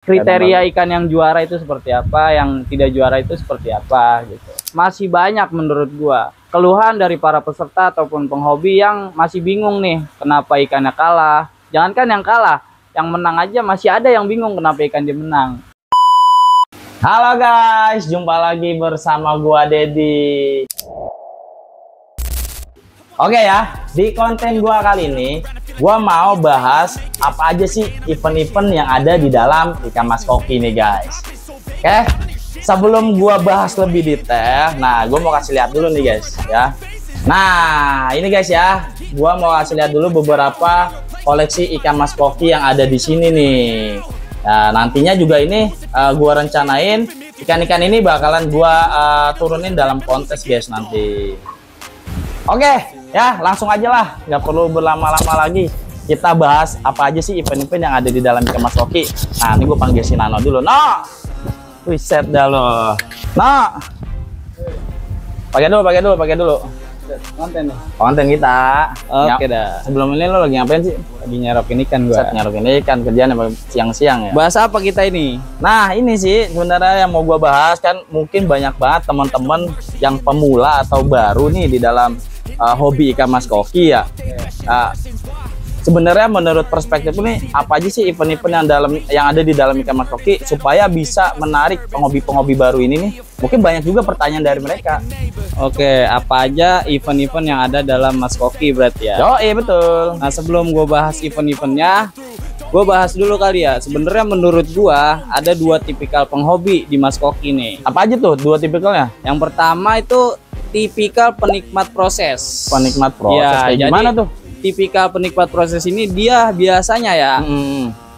kriteria ikan yang juara itu seperti apa, yang tidak juara itu seperti apa gitu. Masih banyak menurut gua keluhan dari para peserta ataupun penghobi yang masih bingung nih kenapa ikannya kalah. Jangankan yang kalah, yang menang aja masih ada yang bingung kenapa ikan dia menang. Halo guys, jumpa lagi bersama gua Dedi. Oke ya, di konten gua kali ini gua mau bahas apa aja sih event-event yang ada di dalam ikan mas koki nih guys. Oke, sebelum gua bahas lebih detail, nah gua mau kasih lihat dulu nih guys ya. Nah ini guys ya, gua mau kasih lihat dulu beberapa koleksi ikan mas koki yang ada di sini nih. Nah nantinya juga ini gua rencanain ikan-ikan ini bakalan gua turunin dalam kontes guys nanti. Oke ya, langsung aja lah, nggak perlu berlama-lama lagi. Kita bahas apa aja sih event-event yang ada di dalam ikan mas koki. Nah ini gue panggil si Nano dulu. No, reset dah lo. No, pakai dulu. Konten kita. Oke dah. Sebelum ini lo lagi ngapain sih? Lagi nyerokin ikan gua. Nyerokin ikan, kerjaan siang-siang ya. Bahas apa kita ini? Nah ini sih sebenarnya yang mau gua bahas, kan mungkin banyak banget teman-teman yang pemula atau baru nih di dalam hobi ikan mas koki ya. Sebenarnya menurut perspektif ini apa aja sih event-event yang ada di dalam ikan mas koki supaya bisa menarik penghobi-penghobi baru ini nih? Mungkin banyak juga pertanyaan dari mereka. Oke, apa aja event-event yang ada dalam mas koki berarti ya? Yo, betul. Nah sebelum gue bahas event-eventnya, gue bahas dulu kali ya. Sebenarnya menurut gue ada dua tipikal penghobi di mas koki nih. Apa aja tuh dua tipikalnya? Yang pertama itu tipikal penikmat proses. Penikmat proses ya, kayak gimana tuh? Tipikal penikmat proses ini dia biasanya ya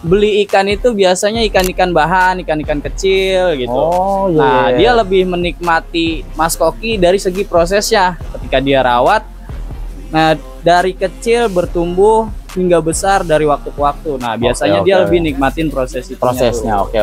beli ikan itu biasanya ikan-ikan bahan, ikan-ikan kecil gitu. Oh, iya. Nah dia lebih menikmati mas koki dari segi prosesnya ketika dia rawat. Nah dari kecil bertumbuh hingga besar dari waktu ke waktu. Nah biasanya dia lebih nikmatin prosesnya. Oke.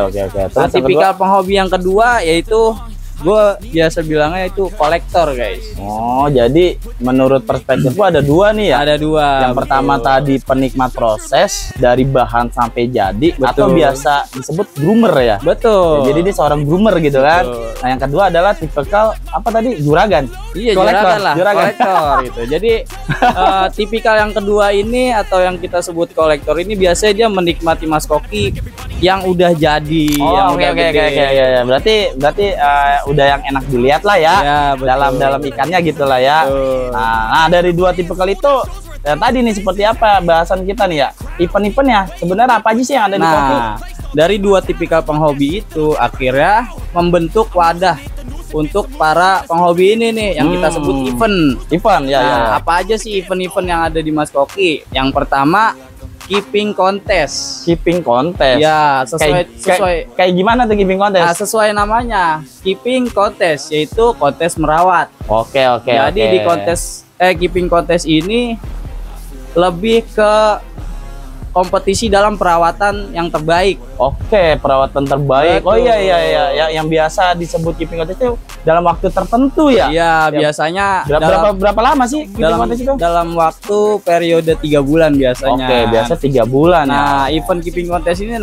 Nah tipikal penghobi yang kedua yaitu gue biasa bilangnya itu kolektor guys. Oh jadi menurut perspektif gua ada dua nih ya? Ada dua. Yang pertama tadi penikmat proses dari bahan sampai jadi. Atau biasa disebut groomer ya? Betul. Ya, jadi dia seorang groomer gitu kan. Nah yang kedua adalah tipikal apa tadi? Juragan. Iya, juragan lah, kolektor gitu. Jadi tipikal yang kedua ini atau yang kita sebut kolektor ini biasanya dia menikmati mas koki yang udah jadi. Oh, oke. Berarti udah yang enak dilihat lah ya, dalam ikannya gitulah ya. Nah dari dua tipikal itu tadi nih seperti apa bahasan kita nih ya, event-event ya sebenarnya apa aja sih yang ada di koki? Dari dua tipikal penghobi itu akhirnya membentuk wadah untuk para penghobi ini nih yang kita sebut event ya. Apa aja sih event-event yang ada di mas koki? Yang pertama keeping kontes. Ya, sesuai kayak gimana tuh keeping kontes? Nah, sesuai namanya, keeping kontes yaitu kontes merawat. Oke. Jadi di kontes keeping kontes ini lebih ke kompetisi dalam perawatan yang terbaik. Oke, perawatan terbaik. Betul. Oh iya, yang biasa disebut keeping kontes itu dalam waktu tertentu ya? Iya, biasanya berapa lama sih keeping kontes itu? Dalam waktu periode 3 bulan biasanya. Oke, biasa 3 bulan. Nah, event keeping kontes ini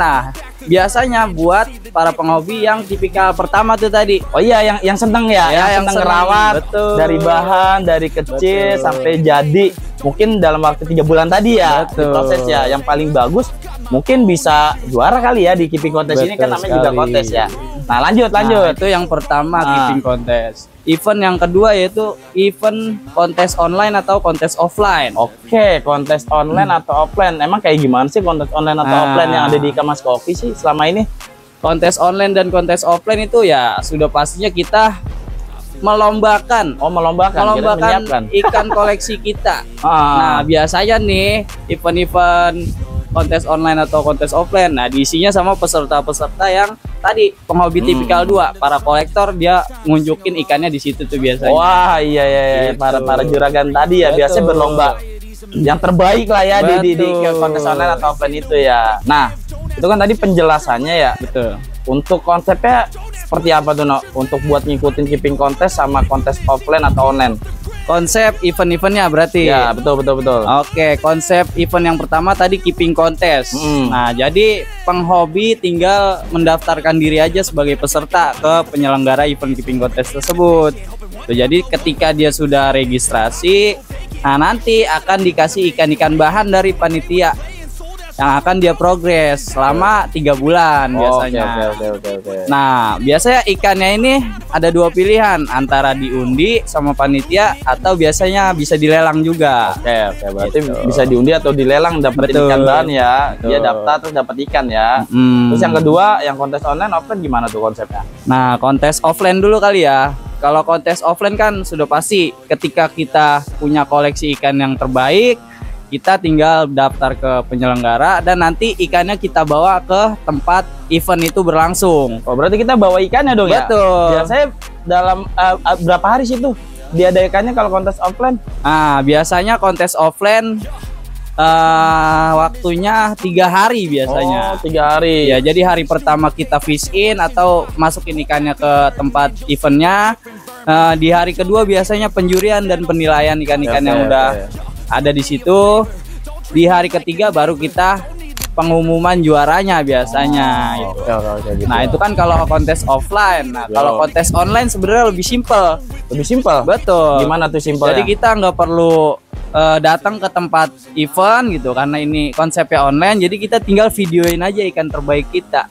biasanya buat para penghobi yang tipikal pertama tuh tadi. Oh iya, yang seneng ya, yang seneng ngerawat. Betul. Dari bahan, dari kecil sampai jadi. Mungkin dalam waktu 3 bulan tadi ya, di proses ya. Yang paling bagus mungkin bisa juara kali ya di keeping kontes ini, kan namanya juga kontes ya. Nah lanjut. Itu yang pertama keeping kontes. Event yang kedua yaitu event kontes online atau kontes offline. Oke, kontes online atau offline. Emang kayak gimana sih kontes online atau offline yang ada di ikan mas koki sih selama ini? Kontes online dan kontes offline itu ya sudah pastinya kita melombakan ikan koleksi kita. Nah biasanya nih event-event kontes online atau kontes offline, nah diisinya sama peserta-peserta yang tadi penghobi tipikal 2, para kolektor, dia ngunjukin ikannya di situ tuh biasanya. Wah iya gitu. para juragan tadi ya. Biasanya berlomba yang terbaik lah ya di kontes online atau offline itu ya. Nah itu kan tadi penjelasannya ya. Betul. Untuk konsepnya seperti apa tuh, No? Untuk buat ngikutin keeping kontes sama kontes offline atau online? konsep event-eventnya berarti. Ya, betul. Oke, konsep event yang pertama tadi keeping contest. Nah, jadi penghobi tinggal mendaftarkan diri aja sebagai peserta ke penyelenggara event keeping contest tersebut. Tuh, jadi ketika dia sudah registrasi, nah nanti akan dikasih ikan-ikan bahan dari panitia yang akan dia progres selama 3 bulan biasanya. Oke. Nah, biasanya ikannya ini ada 2 pilihan, antara diundi sama panitia atau biasanya bisa dilelang juga. Oke, berarti bisa diundi atau dilelang dapat ikan bahan ya. Dia daftar terus dapat ikan ya. Terus yang kedua, yang kontes online offline gimana tuh konsepnya? Nah, kontes offline dulu kali ya. Kalau kontes offline kan sudah pasti ketika kita punya koleksi ikan yang terbaik, kita tinggal daftar ke penyelenggara dan nanti ikannya kita bawa ke tempat event itu berlangsung. Oh, berarti kita bawa ikannya dong. Betul. Ya? Biasanya dalam berapa hari sih tuh diadakannya kalau kontes offline? Nah, biasanya kontes offline waktunya 3 hari biasanya. 3 hari. Ya, jadi hari pertama kita fish in atau masukin ikannya ke tempat eventnya. Di hari kedua biasanya penjurian dan penilaian ikan-ikan yang udah ada di situ. Di hari ketiga baru kita pengumuman juaranya biasanya gitu. Gitu. Nah, itu kan kalau kontes offline. Nah, kalau kontes online sebenarnya lebih simpel. Betul. Gimana tuh simpel? Jadi kita nggak perlu datang ke tempat event gitu, karena ini konsepnya online. Jadi kita tinggal videoin aja ikan terbaik kita.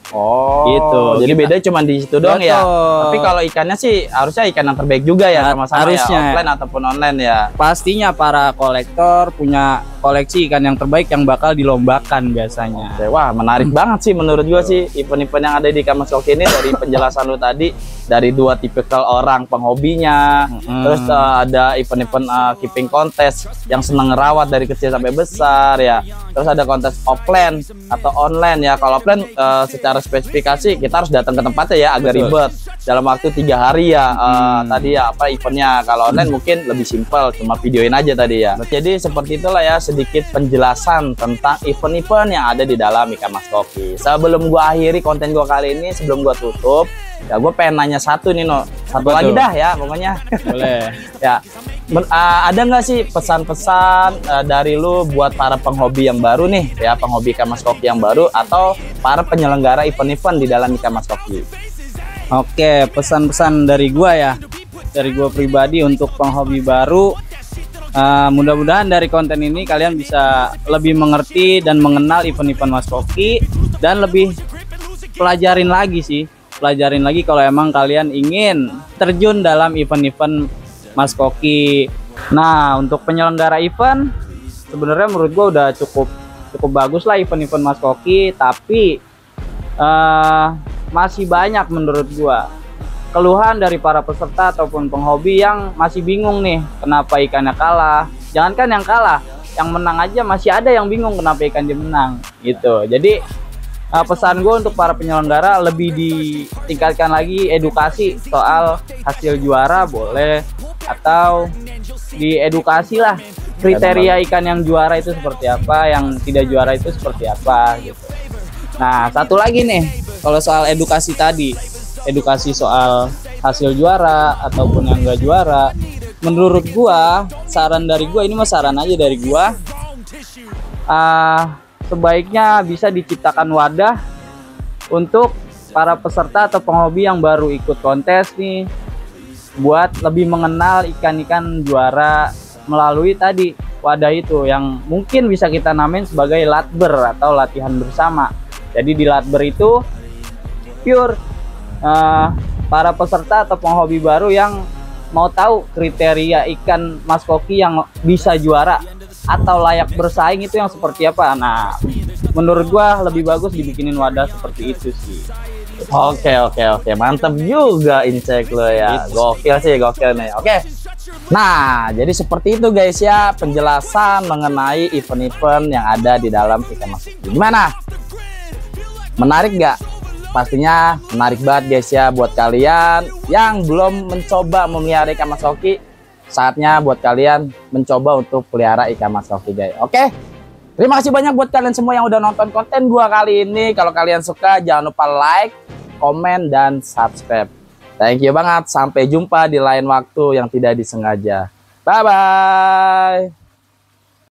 Gitu. Jadi beda cuma di situ doang ya. Tapi kalau ikannya sih harusnya ikan yang terbaik juga ya, sama-sama harusnya. Ya, offline ataupun online ya. Pastinya para kolektor punya koleksi ikan yang terbaik yang bakal dilombakan biasanya. Wah, menarik banget sih menurut gua sih event-event yang ada di Ikan Mas Koki ini. Dari penjelasan lu tadi, dari 2 tipikal orang penghobinya, terus ada event-event keeping contest yang seneng ngerawat dari kecil sampai besar ya. Terus ada kontes offline atau online ya. Kalau offline secara spesifikasi kita harus datang ke tempatnya ya, agak ribet dalam waktu 3 hari ya. Tadi ya apa eventnya. Kalau online mungkin lebih simpel, cuma videoin aja tadi ya. Jadi seperti itulah ya sedikit penjelasan tentang event-event yang ada di dalam Ikan Mas Koki. Sebelum gua akhiri konten gua kali ini, sebelum gua tutup, ya gue pengen nanya satu nih, satu lagi dah ya pokoknya. Boleh. Ya, ada nggak sih pesan-pesan dari lu buat para penghobi yang baru nih ya, penghobi Ikan Mas Koki yang baru atau para penyelenggara event-event di dalam Ikan Mas Koki? Oke, pesan-pesan dari gua ya, dari gua pribadi untuk penghobi baru. Mudah-mudahan dari konten ini kalian bisa lebih mengerti dan mengenal event-event Mas Koki, dan lebih pelajarin lagi kalau emang kalian ingin terjun dalam event-event Mas Koki. Nah, untuk penyelenggara event sebenarnya menurut gua udah cukup bagus lah event-event Mas Koki, tapi masih banyak menurut gua keluhan dari para peserta ataupun penghobi yang masih bingung nih kenapa ikannya kalah. Jangankan yang kalah, yang menang aja masih ada yang bingung kenapa ikan dia menang gitu. Jadi pesan gue untuk para penyelenggara lebih ditingkatkan lagi edukasi soal hasil juara boleh, atau diedukasi lah kriteria ikan yang juara itu seperti apa, yang tidak juara itu seperti apa gitu. Nah, satu lagi nih, kalau soal edukasi tadi, edukasi soal hasil juara ataupun yang enggak juara, menurut gua, saran dari gua, ini mah saran aja dari gua, sebaiknya bisa diciptakan wadah untuk para peserta atau penghobi yang baru ikut kontes nih, buat lebih mengenal ikan-ikan juara melalui tadi wadah itu, yang mungkin bisa kita namain sebagai latber atau latihan bersama. Jadi di latber itu pure para peserta atau penghobi baru yang mau tahu kriteria ikan Mas Koki yang bisa juara atau layak bersaing itu yang seperti apa. Nah, menurut gua lebih bagus dibikinin wadah seperti itu sih. Oke, mantap juga Incek lo ya. Gokil nih. Oke. Nah, jadi seperti itu guys ya penjelasan mengenai event-event yang ada di dalam Ikan Mas Koki. Gimana? Menarik nggak? Pastinya menarik banget guys ya buat kalian yang belum mencoba memelihara ikan Mas Koki. Saatnya buat kalian mencoba untuk pelihara ikan Mas Koki guys. Oke. Terima kasih banyak buat kalian semua yang udah nonton konten gua kali ini. Kalau kalian suka jangan lupa like, komen, dan subscribe. Thank you banget. Sampai jumpa di lain waktu yang tidak disengaja. Bye bye.